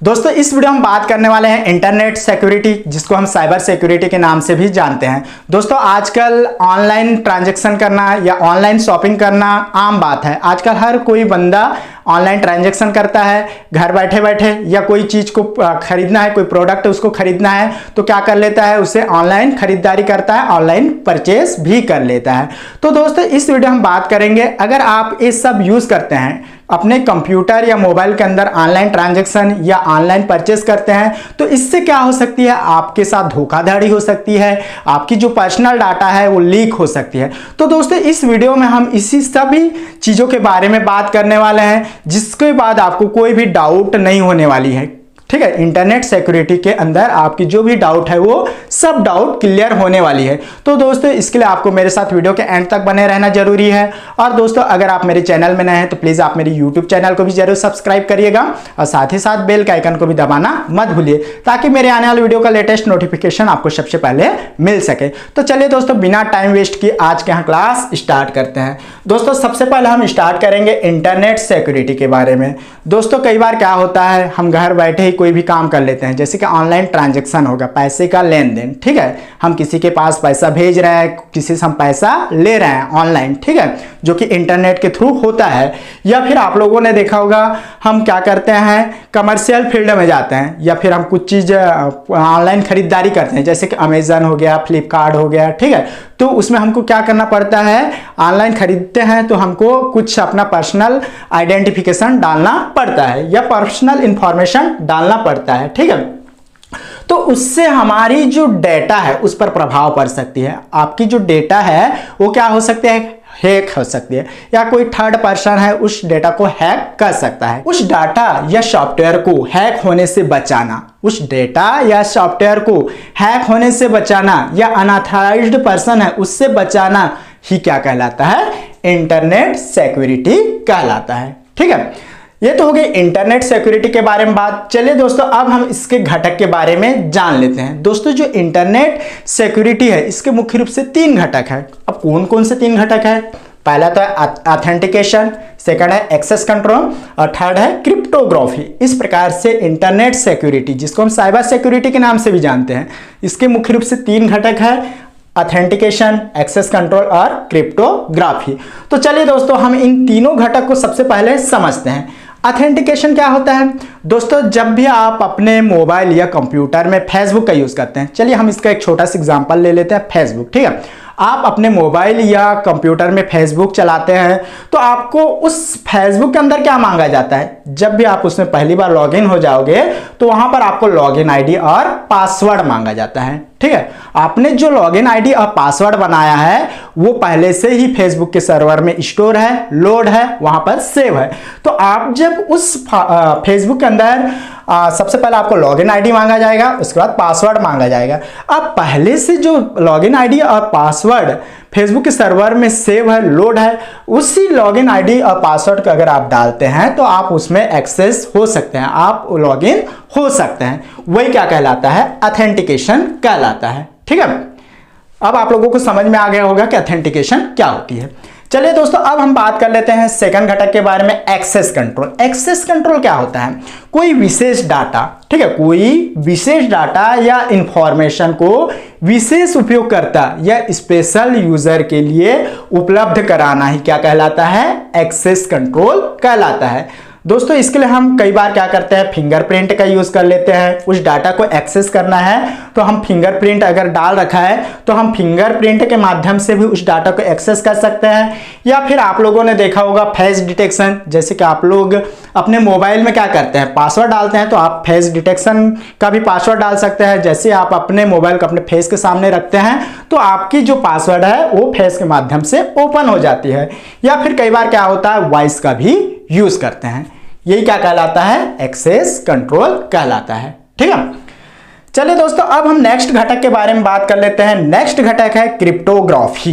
दोस्तों इस वीडियो में हम बात करने वाले हैं इंटरनेट सिक्योरिटी, जिसको हम साइबर सिक्योरिटी के नाम से भी जानते हैं। दोस्तों आजकल ऑनलाइन ट्रांजैक्शन करना या ऑनलाइन शॉपिंग करना आम बात है। आजकल हर कोई बंदा ऑनलाइन ट्रांजैक्शन करता है घर बैठे बैठे, या कोई चीज़ को खरीदना है, कोई प्रोडक्ट उसको खरीदना है तो क्या कर लेता है, उसे ऑनलाइन खरीदारी करता है, ऑनलाइन परचेस भी कर लेता है। तो दोस्तों इस वीडियो हम बात करेंगे, अगर आप ये सब यूज़ करते हैं अपने कंप्यूटर या मोबाइल के अंदर ऑनलाइन ट्रांजैक्शन या ऑनलाइन परचेस करते हैं, तो इससे क्या हो सकती है, आपके साथ धोखाधड़ी हो सकती है, आपकी जो पर्सनल डाटा है वो लीक हो सकती है। तो दोस्तों इस वीडियो में हम इसी सभी चीज़ों के बारे में बात करने वाले हैं, जिसके बाद आपको कोई भी डाउट नहीं होने वाली है। ठीक है, इंटरनेट सिक्योरिटी के अंदर आपकी जो भी डाउट है वो सब डाउट क्लियर होने वाली है। तो दोस्तों इसके लिए आपको मेरे साथ वीडियो के एंड तक बने रहना जरूरी है। और दोस्तों अगर आप मेरे चैनल में नए हैं तो प्लीज़ आप मेरे यूट्यूब चैनल को भी जरूर सब्सक्राइब करिएगा, और साथ ही साथ बेल के आइकन को भी दबाना मत भूलिए, ताकि मेरे आने वाले वीडियो का लेटेस्ट नोटिफिकेशन आपको सबसे पहले मिल सके। तो चलिए दोस्तों बिना टाइम वेस्ट किए आज के यहाँ क्लास स्टार्ट करते हैं। दोस्तों सबसे पहले हम स्टार्ट करेंगे इंटरनेट सिक्योरिटी के बारे में। दोस्तों कई बार क्या होता है, हम घर बैठे ही कोई भी काम कर लेते हैं, जैसे कि ऑनलाइन ट्रांजैक्शन होगा, पैसे का लेन देन। ठीक है, हम किसी के पास पैसा भेज रहे हैं, किसी से हम पैसा ले रहे हैं ऑनलाइन, ठीक है, जो कि इंटरनेट के थ्रू होता है। या फिर आप लोगों ने देखा होगा हम क्या करते हैं, कमर्शियल फील्ड में जाते हैं, या फिर हम कुछ चीज़ ऑनलाइन खरीदारी करते हैं, जैसे कि अमेजन हो गया, फ्लिपकार्ट हो गया। ठीक है, तो उसमें हमको क्या करना पड़ता है, ऑनलाइन खरीदते हैं तो हमको कुछ अपना पर्सनल आइडेंटिफिकेशन डालना पड़ता है या पर्सनल इंफॉर्मेशन डालना पड़ता है। ठीक है, तो उससे हमारी जो डेटा है उस पर प्रभाव पड़ सकती है। आपकी जो डेटा है वो क्या हो सकती है, हैक हो सकती है, या कोई थर्ड पर्सन है उस डेटा को हैक कर सकता है। उस डाटा या सॉफ्टवेयर को हैक होने से बचाना, उस डेटा या सॉफ्टवेयर को हैक होने से बचाना, या अनऑथराइज्ड पर्सन है उससे बचाना ही क्या कहलाता है, इंटरनेट सिक्योरिटी कहलाता है। ठीक है, ये तो हो गई इंटरनेट सिक्योरिटी के बारे में बात। चलिए दोस्तों अब हम इसके घटक के बारे में जान लेते हैं। दोस्तों जो इंटरनेट सिक्योरिटी है इसके मुख्य रूप से 3 घटक है। अब कौन कौन से 3 घटक है, पहला तो है ऑथेंटिकेशन, सेकंड है एक्सेस कंट्रोल, और थर्ड है क्रिप्टोग्राफी। इस प्रकार से इंटरनेट सिक्योरिटी, जिसको हम साइबर सिक्योरिटी के नाम से भी जानते हैं, इसके मुख्य रूप से 3 घटक है, ऑथेंटिकेशन, एक्सेस कंट्रोल और क्रिप्टोग्राफी। तो चलिए दोस्तों हम इन तीनों घटक को सबसे पहले समझते हैं। ऑथेंटिकेशन क्या होता है दोस्तों, जब भी आप अपने मोबाइल या कंप्यूटर में फेसबुक का यूज करते हैं, चलिए हम इसका एक छोटा सा एग्जांपल ले लेते हैं, फेसबुक। ठीक है, आप अपने मोबाइल या कंप्यूटर में फेसबुक चलाते हैं तो आपको उस फेसबुक के अंदर क्या मांगा जाता है, जब भी आप उसमें पहली बार लॉगिन हो जाओगे तो वहां पर आपको लॉगिन आईडी और पासवर्ड मांगा जाता है। ठीक है, आपने जो लॉगिन आईडी और पासवर्ड बनाया है वो पहले से ही फेसबुक के सर्वर में स्टोर है, लोड है, वहां पर सेव है। तो आप जब उस फेसबुक के अंदर सबसे पहले आपको लॉगिन आईडी मांगा जाएगा, उसके बाद पासवर्ड मांगा जाएगा। अब पहले से जो लॉगिन आईडी और पासवर्ड फेसबुक के सर्वर में सेव है, लोड है, उसी लॉगिन आईडी और पासवर्ड को अगर आप डालते हैं तो आप उसमें एक्सेस हो सकते हैं, आप लॉगिन हो सकते हैं। वही क्या कहलाता है, ऑथेंटिकेशन कहलाता है। ठीक है, अब आप लोगों को समझ में आ गया होगा कि ऑथेंटिकेशन क्या होती है। चलिए दोस्तों अब हम बात कर लेते हैं सेकंड घटक के बारे में, एक्सेस कंट्रोल। एक्सेस कंट्रोल क्या होता है, कोई विशेष डाटा, ठीक है, कोई विशेष डाटा या इंफॉर्मेशन को विशेष उपयोगकर्ता या स्पेशल यूजर के लिए उपलब्ध कराना ही क्या कहलाता है, एक्सेस कंट्रोल कहलाता है। दोस्तों इसके लिए हम कई बार क्या करते हैं, फिंगरप्रिंट का यूज कर लेते हैं। उस डाटा को एक्सेस करना है तो हम फिंगरप्रिंट अगर डाल रखा है तो हम फिंगरप्रिंट के माध्यम से भी उस डाटा को एक्सेस कर सकते हैं। या फिर आप लोगों ने देखा होगा फेस डिटेक्शन, जैसे कि आप लोग अपने मोबाइल में क्या करते हैं, पासवर्ड डालते हैं तो आप फेस डिटेक्शन का भी पासवर्ड डाल सकते हैं। जैसे आप अपने मोबाइल को अपने फेस के सामने रखते हैं तो आपकी जो पासवर्ड है वो फेस के माध्यम से ओपन हो जाती है। या फिर कई बार क्या होता है, वॉइस का भी यूज करते हैं। यही क्या कहलाता है, एक्सेस कंट्रोल कहलाता है। ठीक है, चलिए दोस्तों अब हम नेक्स्ट घटक के बारे में बात कर लेते हैं। नेक्स्ट घटक है क्रिप्टोग्राफी।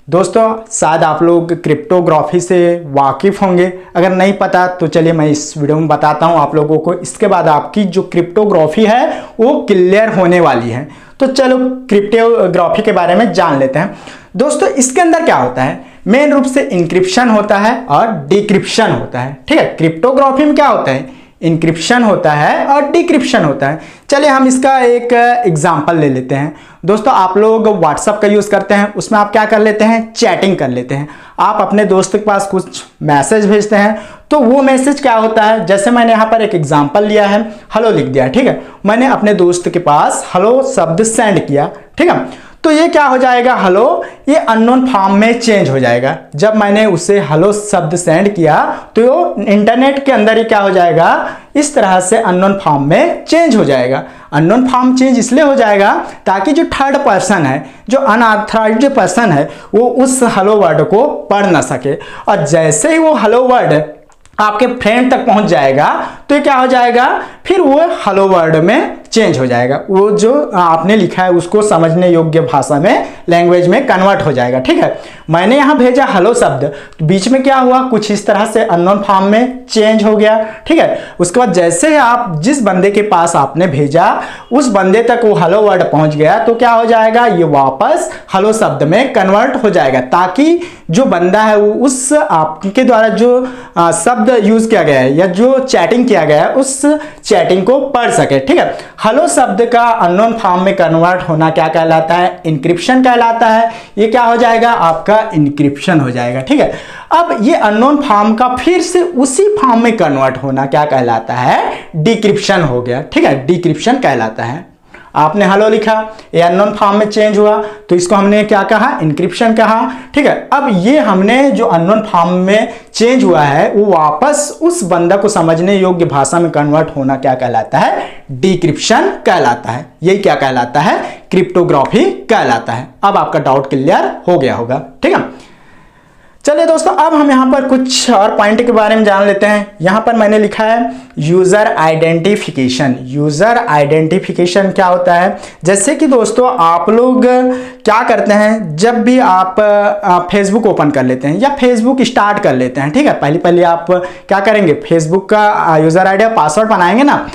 दोस्तों शायद आप लोग क्रिप्टोग्राफी से वाकिफ होंगे, अगर नहीं पता तो चलिए मैं इस वीडियो में बताता हूं आप लोगों को। इसके बाद आपकी जो क्रिप्टोग्राफी है वो क्लियर होने वाली है। तो चलो क्रिप्टोग्राफी के बारे में जान लेते हैं। दोस्तों इसके अंदर क्या होता है, मेन रूप से इंक्रिप्शन होता है और डिक्रिप्शन होता है। ठीक है, क्रिप्टोग्राफी में क्या होता है, इंक्रिप्शन होता है और डिक्रिप्शन होता है। चलिए हम इसका एक एग्जांपल ले लेते हैं। दोस्तों आप लोग व्हाट्सएप का यूज़ करते हैं, उसमें आप क्या कर लेते हैं, चैटिंग कर लेते हैं। आप अपने दोस्त के पास कुछ मैसेज भेजते हैं, तो वो मैसेज क्या होता है, जैसे मैंने यहाँ पर एक एग्जांपल लिया है, हेलो लिख दिया, ठीक है। मैंने अपने दोस्त के पास हेलो शब्द सेंड किया, ठीक है। तो ये क्या हो जाएगा, हेलो, ये अननोन फॉर्म में चेंज हो जाएगा। जब मैंने उसे हेलो शब्द सेंड किया तो इंटरनेट के अंदर ही क्या हो जाएगा, इस तरह से अननोन फॉर्म में चेंज हो जाएगा। अननोन फॉर्म चेंज इसलिए हो जाएगा ताकि जो थर्ड पर्सन है, जो अनऑथराइज्ड पर्सन है, वो उस हेलो वर्ड को पढ़ ना सके। और जैसे ही वो हेलो वर्ड आपके फ्रेंड तक पहुंच जाएगा तो ये क्या हो जाएगा, फिर वो हेलो वर्ड में चेंज हो जाएगा। वो जो आपने लिखा है उसको समझने योग्य भाषा में, लैंग्वेज में कन्वर्ट हो जाएगा, ठीक है। मैंने यहाँ भेजा हेलो शब्द, बीच में क्या हुआ, कुछ इस तरह से अननोन फॉर्म में चेंज हो गया, ठीक है। उसके बाद जैसे ही आप जिस बंदे के पास आपने भेजा उस बंदे तक वो हेलो वर्ड पहुंच गया तो क्या हो जाएगा, ये वापस हेलो शब्द में कन्वर्ट हो जाएगा, ताकि जो बंदा है वो उस आपके द्वारा जो शब्द यूज किया गया है या जो चैटिंग किया गया है उस चैटिंग को पढ़ सके, ठीक है। हेलो शब्द का अननोन फॉर्म में कन्वर्ट होना क्या कहलाता है, इंक्रिप्शन कहलाता है। ये क्या हो जाएगा, आपका इंक्रिप्शन हो जाएगा, ठीक है। अब ये अननोन फॉर्म का फिर से उसी फॉर्म में कन्वर्ट होना क्या कहलाता है, डिक्रिप्शन हो गया, ठीक है, डिक्रिप्शन कहलाता है। आपने हेलो लिखा, ये अननोन फॉर्म में चेंज हुआ तो इसको हमने क्या कहा, इंक्रिप्शन कहा, ठीक है। अब ये हमने जो अननोन फॉर्म में चेंज हुआ है वो वापस उस बंदा को समझने योग्य भाषा में कन्वर्ट होना क्या कहलाता है, डिक्रिप्शन कहलाता है। यही क्या कहलाता है, क्रिप्टोग्राफी कहलाता है। अब आपका डाउट क्लियर हो गया होगा, ठीक है। चलिए दोस्तों अब हम यहाँ पर कुछ और पॉइंट के बारे में जान लेते हैं। यहाँ पर मैंने लिखा है यूजर आइडेंटिफिकेशन। यूजर आइडेंटिफिकेशन क्या होता है, जैसे कि दोस्तों आप लोग क्या करते हैं, जब भी आप फेसबुक ओपन कर लेते हैं या फेसबुक स्टार्ट कर लेते हैं, ठीक है, पहले आप क्या करेंगे, फेसबुक का यूजर आईडी और पासवर्ड बनाएंगे ना।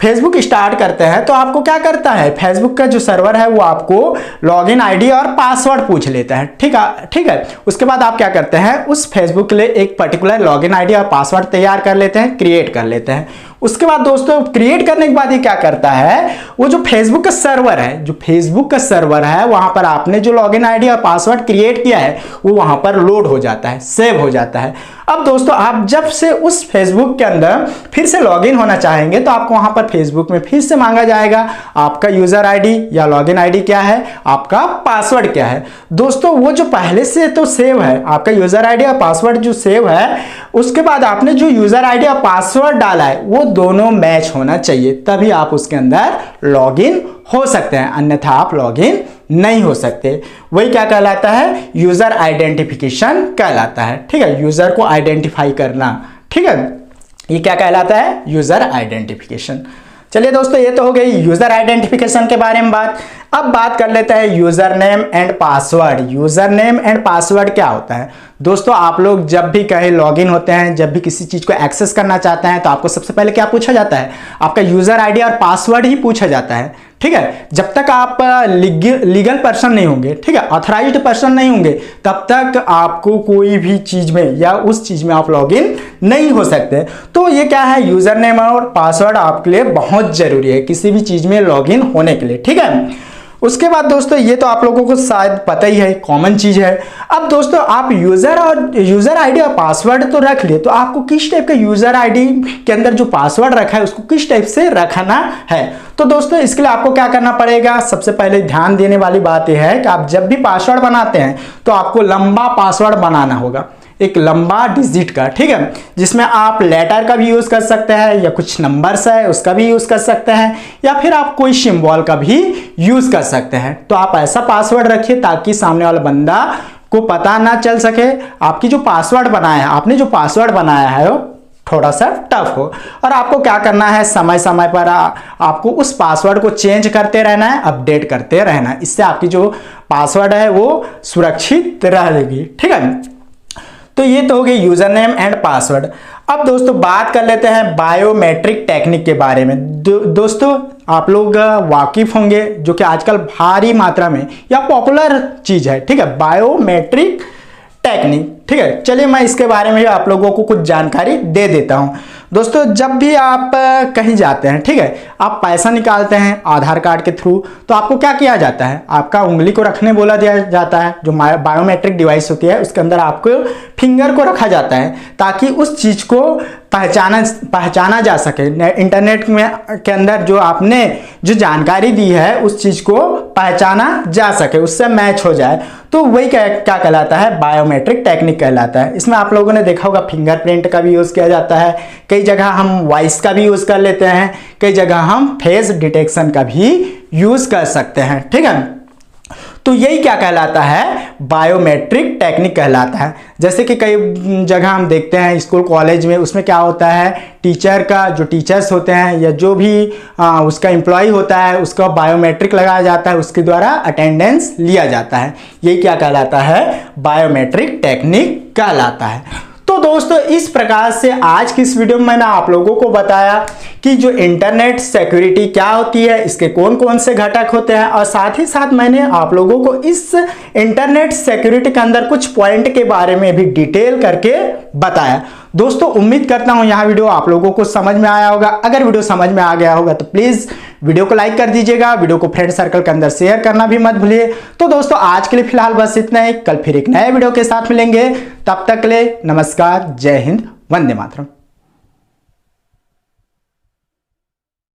फेसबुक स्टार्ट करते हैं तो आपको क्या करता है, फेसबुक का जो सर्वर है वो आपको लॉगिन आईडी और पासवर्ड पूछ लेता है, ठीक है। उसके बाद आप क्या करते हैं, उस फेसबुक के लिए एक पर्टिकुलर लॉगिन आईडी और पासवर्ड तैयार कर लेते हैं, क्रिएट कर लेते हैं। उसके बाद दोस्तों क्रिएट करने के बाद ये क्या करता है, वो जो फेसबुक का सर्वर है, जो फेसबुक का सर्वर है वहां पर आपने जो लॉगिन आईडी और पासवर्ड क्रिएट किया है वो वहां पर लोड हो जाता है, सेव हो जाता है। अब दोस्तों आप जब से उस फेसबुक के अंदर फिर से लॉगिन होना चाहेंगे तो आपको वहां पर फेसबुक में फिर से मांगा जाएगा आपका यूजर आईडी या लॉगिन आईडी क्या है, आपका पासवर्ड क्या है। दोस्तों वो जो पहले से तो सेव है, आपका यूजर आईडी और पासवर्ड जो सेव है, उसके बाद आपने जो यूजर आईडी और पासवर्ड डाला है वो दोनों मैच होना चाहिए, तभी आप उसके अंदर लॉगिन हो सकते हैं, अन्यथा आप लॉगिन नहीं हो सकते। वही क्या कहलाता है, यूजर आइडेंटिफिकेशन कहलाता है, ठीक है, यूजर को आइडेंटिफाई करना, ठीक है, ये क्या कहलाता है, यूजर आइडेंटिफिकेशन। चलिए दोस्तों ये तो हो गई यूजर आइडेंटिफिकेशन के बारे में बात। अब बात कर लेते हैं user name and password. User name and password क्या होता है दोस्तों, आप लोग जब भी कहीं लॉगिन होते हैं, जब भी किसी चीज को एक्सेस करना चाहते हैं तो आपको सबसे पहले क्या पूछा जाता है, आपका यूजर आईडी और पासवर्ड ही पूछा जाता है, ठीक है। जब तक आप लीगल पर्सन नहीं होंगे, ठीक है, ऑथराइज्ड पर्सन नहीं होंगे, तब तक आपको कोई भी चीज में या उस चीज में आप लॉगिन नहीं हो सकते। तो ये क्या है, यूजर नेम और पासवर्ड आपके लिए बहुत जरूरी है किसी भी चीज में लॉगिन होने के लिए, ठीक है। उसके बाद दोस्तों ये तो आप लोगों को शायद पता ही है, कॉमन चीज है। अब दोस्तों आप यूजर आईडी और पासवर्ड तो रख लिए, तो आपको किस टाइप का यूजर आईडी के अंदर जो पासवर्ड रखा है उसको किस टाइप से रखना है। तो दोस्तों इसके लिए आपको क्या करना पड़ेगा, सबसे पहले ध्यान देने वाली बात यह है कि आप जब भी पासवर्ड बनाते हैं तो आपको लंबा पासवर्ड बनाना होगा, एक लंबा डिजिट का, ठीक है, जिसमें आप लेटर का भी यूज कर सकते हैं या कुछ नंबर्स है उसका भी यूज कर सकते हैं या फिर आप कोई सिंबल का भी यूज कर सकते हैं। तो आप ऐसा पासवर्ड रखिए ताकि सामने वाला बंदा को पता ना चल सके आपकी जो पासवर्ड बनाया है, आपने जो पासवर्ड बनाया है वो थोड़ा सा टफ हो। और आपको क्या करना है, समय समय पर आपको उस पासवर्ड को चेंज करते रहना है, अपडेट करते रहना है, इससे आपकी जो पासवर्ड है वो सुरक्षित रहेगी, ठीक है। तो ये तो हो गई यूजर नेम एंड पासवर्ड। अब दोस्तों बात कर लेते हैं बायोमेट्रिक टेक्निक के बारे में। दोस्तों आप लोग वाकिफ होंगे, जो कि आजकल भारी मात्रा में या पॉपुलर चीज है, ठीक है, बायोमेट्रिक टेक्निक, ठीक है। चलिए मैं इसके बारे में आप लोगों को कुछ जानकारी दे देता हूं। दोस्तों जब भी आप कहीं जाते हैं, ठीक है, आप पैसा निकालते हैं आधार कार्ड के थ्रू, तो आपको क्या किया जाता है, आपका उंगली को रखने बोला दिया जाता है। जो बायोमेट्रिक डिवाइस होती है उसके अंदर आपको फिंगर को रखा जाता है ताकि उस चीज को पहचाना जा सके। इंटरनेट में के अंदर जो आपने जो जानकारी दी है उस चीज को पहचाना जा सके, उससे मैच हो जाए, तो वही क्या कहलाता है, बायोमेट्रिक टेक्निक कहलाता है। इसमें आप लोगों ने देखा होगा फिंगरप्रिंट का भी यूज किया जाता है, कई जगह हम वॉइस का भी यूज कर लेते हैं, कई जगह हम फेस डिटेक्शन का भी यूज कर सकते हैं, ठीक है। तो यही क्या कहलाता है, बायोमेट्रिक टेक्निक कहलाता है। जैसे कि कई जगह हम देखते हैं स्कूल कॉलेज में, उसमें क्या होता है, टीचर का जो टीचर्स होते हैं या जो भी उसका एम्प्लॉय होता है उसका बायोमेट्रिक लगाया जाता है, उसके द्वारा अटेंडेंस लिया जाता है। यही क्या कहलाता है, बायोमेट्रिक टेक्निक कहलाता है। तो दोस्तों इस प्रकार से आज की इस वीडियो में मैंने आप लोगों को बताया कि जो इंटरनेट सिक्योरिटी क्या होती है, इसके कौन कौन से घटक होते हैं, और साथ ही साथ मैंने आप लोगों को इस इंटरनेट सिक्योरिटी के अंदर कुछ पॉइंट के बारे में भी डिटेल करके बताया। दोस्तों उम्मीद करता हूं यह वीडियो आप लोगों को समझ में आया होगा। अगर वीडियो समझ में आ गया होगा तो प्लीज वीडियो को लाइक कर दीजिएगा, वीडियो को फ्रेंड सर्कल के अंदर शेयर करना भी मत भूलिए। तो दोस्तों आज के लिए फिलहाल बस इतना ही, कल फिर एक नए वीडियो के साथ मिलेंगे, तब तक के लिए नमस्कार, जय हिंद, वंदे मातरम।